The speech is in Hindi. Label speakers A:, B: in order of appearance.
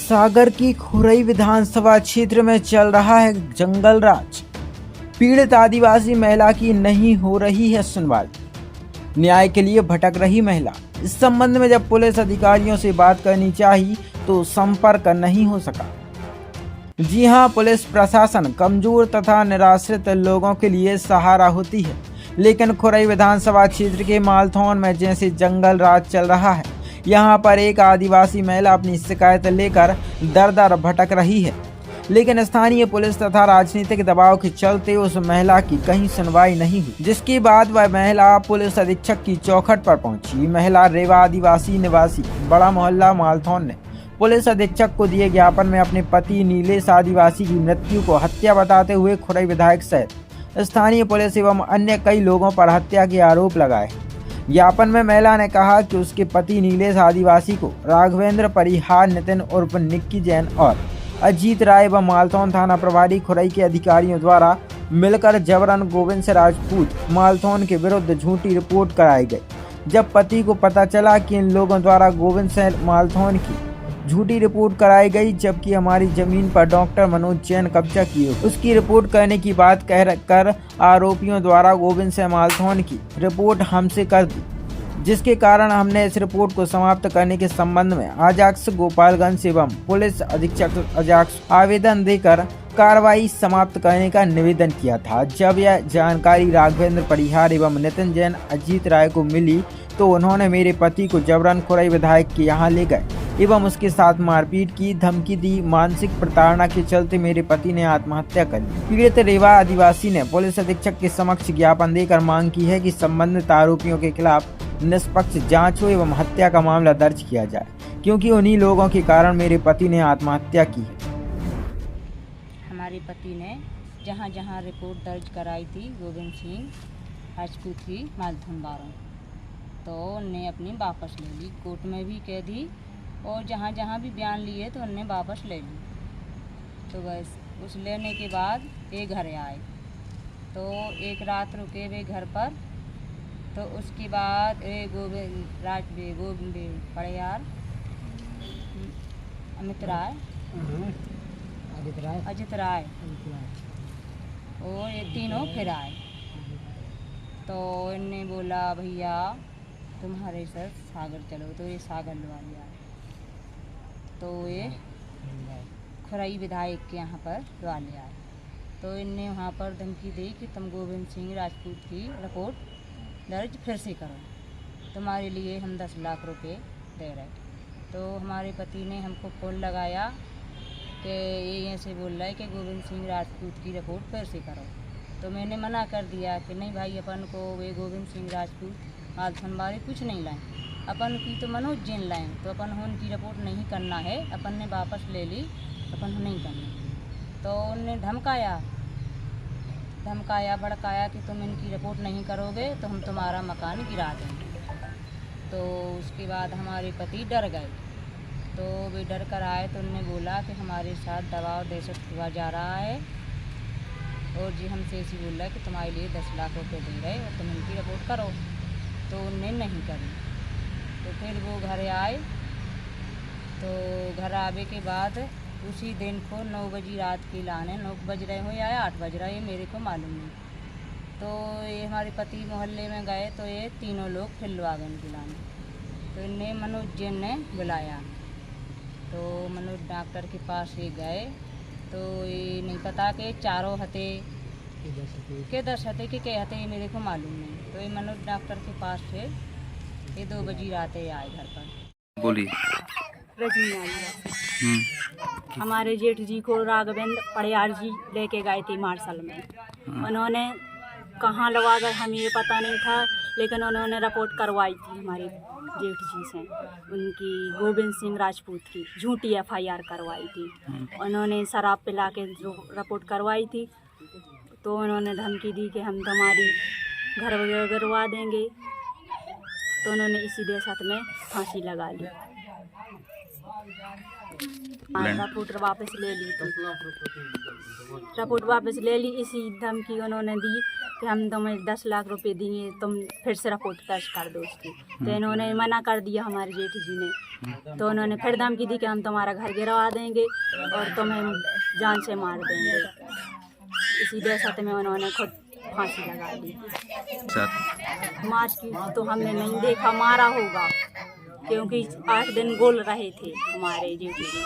A: सागर की खुरई विधानसभा क्षेत्र में चल रहा है जंगल राज। पीड़ित आदिवासी महिला की नहीं हो रही है सुनवाई। न्याय के लिए भटक रही महिला। इस संबंध में जब पुलिस अधिकारियों से बात करनी चाहिए तो संपर्क नहीं हो सका। जी हां, पुलिस प्रशासन कमजोर तथा निराश्रित लोगों के लिए सहारा होती है, लेकिन खुरई विधानसभा क्षेत्र के मालथौन में जैसे जंगल राज चल रहा है, यहाँ पर एक आदिवासी महिला अपनी शिकायत लेकर दर दर भटक रही है, लेकिन स्थानीय पुलिस तथा राजनीतिक दबाव के चलते उस महिला की कहीं सुनवाई नहीं हुई, जिसके बाद वह महिला पुलिस अधीक्षक की चौखट पर पहुंची। महिला रेवा आदिवासी निवासी बड़ा मोहल्ला मालथौन ने पुलिस अधीक्षक को दिए ज्ञापन में अपने पति नीलेश आदिवासी की मृत्यु को हत्या बताते हुए खुरई विधायक सहित स्थानीय पुलिस एवं अन्य कई लोगों पर हत्या के आरोप लगाए। ज्ञापन में महिला ने कहा कि उसके पति नीलेश आदिवासी को राघवेंद्र परिहार नितिन उर्फ निक्की जैन और अजीत राय व मालथौन थाना प्रभारी खुरई के अधिकारियों द्वारा मिलकर जबरन गोविंद सिंह राजपूत मालथौन के विरुद्ध झूठी रिपोर्ट कराई गई। जब पति को पता चला कि इन लोगों द्वारा गोविंद सिंह मालथौन की झूठी रिपोर्ट कराई गई, जबकि हमारी जमीन पर डॉक्टर मनोज जैन कब्जा किए, उसकी रिपोर्ट करने की बात कर आरोपियों द्वारा गोविंद सिंह मालथौन की रिपोर्ट हमसे कर दी, जिसके कारण हमने इस रिपोर्ट को समाप्त करने के संबंध में अजाक्स गोपालगंज एवं पुलिस अधीक्षक अजाक्स आवेदन देकर कार्रवाई समाप्त करने का निवेदन किया था। जब यह जानकारी राघवेंद्र परिहार एवं नितिन जैन अजीत राय को मिली तो उन्होंने मेरे पति को जबरन खुरई विधायक के यहाँ ले गए एवं उसके साथ मारपीट की, धमकी दी। मानसिक प्रताड़ना के चलते मेरे पति ने आत्महत्या कर ली। पीड़ित रेवा आदिवासी ने पुलिस अधीक्षक के समक्ष ज्ञापन देकर मांग की है कि संबंधित आरोपियों के खिलाफ निष्पक्ष जांच हो एवं हत्या का मामला दर्ज किया जाए, क्योंकि उन्हीं लोगों के कारण मेरे पति ने आत्महत्या की है।
B: हमारे पति ने जहाँ जहाँ रिपोर्ट दर्ज कराई थी गोविंद सिंह राजपूत की मालथौन बारों, तो उनने अपनी वापस ले ली। कोर्ट में भी कह दी और जहाँ जहाँ भी बयान लिए तो उनने वापस ले ली। तो बस उस लेने के बाद ये घर आए तो एक रात रुके वे घर पर। तो उसके बाद गोविंद परिहार अजित राय और ये तीनों फिर आए। तो इनने बोला भैया तुम्हारे सर सागर चलो, तो ये सागर लगा लिया। तो ये खुरई विधायक के यहाँ पर लगा लिया। तो इनने वहाँ पर धमकी दी कि तुम गोविंद सिंह राजपूत की रिपोर्ट दर्ज फिर से करो, तुम्हारे लिए हम 10 लाख रुपए दे रहे। तो हमारे पति ने हमको फ़ोन लगाया कि ये ऐसे बोल रहा है कि गोविंद सिंह राजपूत की रिपोर्ट फिर से करो। तो मैंने मना कर दिया कि नहीं भाई, अपन को वे गोविंद सिंह राजपूत मालथौन बारे कुछ नहीं लाएं, अपन की तो मनोज जैन लाएं। तो अपन उनकी रिपोर्ट नहीं करना है, अपन ने वापस ले ली, अपन नहीं करना। तो उनने धमकाया भड़काया कि तुम इनकी रिपोर्ट नहीं करोगे तो हम तुम्हारा मकान गिरा देंगे। तो उसके बाद हमारे पति डर गए। तो वे डर कर आए तो उन्होंने बोला कि हमारे साथ दबाव दहशत हुआ जा रहा है और जी हमसे ऐसी बोल रहा है कि तुम्हारे लिए 10 लाख रुपए दे रहे और तुम इनकी रिपोर्ट करो। तो उनने नहीं करी। तो फिर वो घर आए। तो घर आवे के बाद उसी दिन को 9 बजे रात की लाने, 9 बज रहे हो या 8 बज रहे, ये मेरे को मालूम नहीं। तो ये हमारे पति मोहल्ले में गए तो ये तीनों लोग फिर लगा गए उनकी लाने। तो इन्हें मनोज जैन ने बुलाया। तो मनोज डॉक्टर के पास ये गए तो ये नहीं पता कि चारों हते के 10 हते के हते, ये मेरे को मालूम नहीं। तो ये मनोज डॉक्टर के पास से ये 2 बजे रात आए घर पर।
C: बोलिए।
D: हमारे जेठ जी को राघवेंद्र परिहार जी लेके गए थे मार्शल में। उन्होंने कहाँ लगा गए हमें ये पता नहीं था, लेकिन उन्होंने रिपोर्ट करवाई थी हमारे जेठ जी से, उनकी गोविंद सिंह राजपूत की झूठी FIR करवाई थी। उन्होंने शराब पिला के जो रिपोर्ट करवाई थी, तो उन्होंने धमकी दी कि हम तुम्हारी घर वगैरह गिरवा देंगे। तो उन्होंने इसी दहशत में फांसी लगा ली। रिपोर्ट वापस ले ली। तो रिपोर्ट वापस ले ली, इसी धमकी उन्होंने दी कि हम तुम्हें 10 लाख रुपए दिए, तुम फिर से रिपोर्ट दर्ज कर दो उसकी। तो इन्होंने मना कर दिया हमारे जेठ जी ने। तो उन्होंने फिर धमकी दी कि हम तुम्हारा घर गिरवा देंगे और तुम्हें जान से मार देंगे। इसी दहशत में उन्होंने खुद फांसी लगा दी। मार की तो हमने नहीं देखा, मारा होगा क्योंकि 8 दिन बोल रहे थे हमारे ड्यूटी में।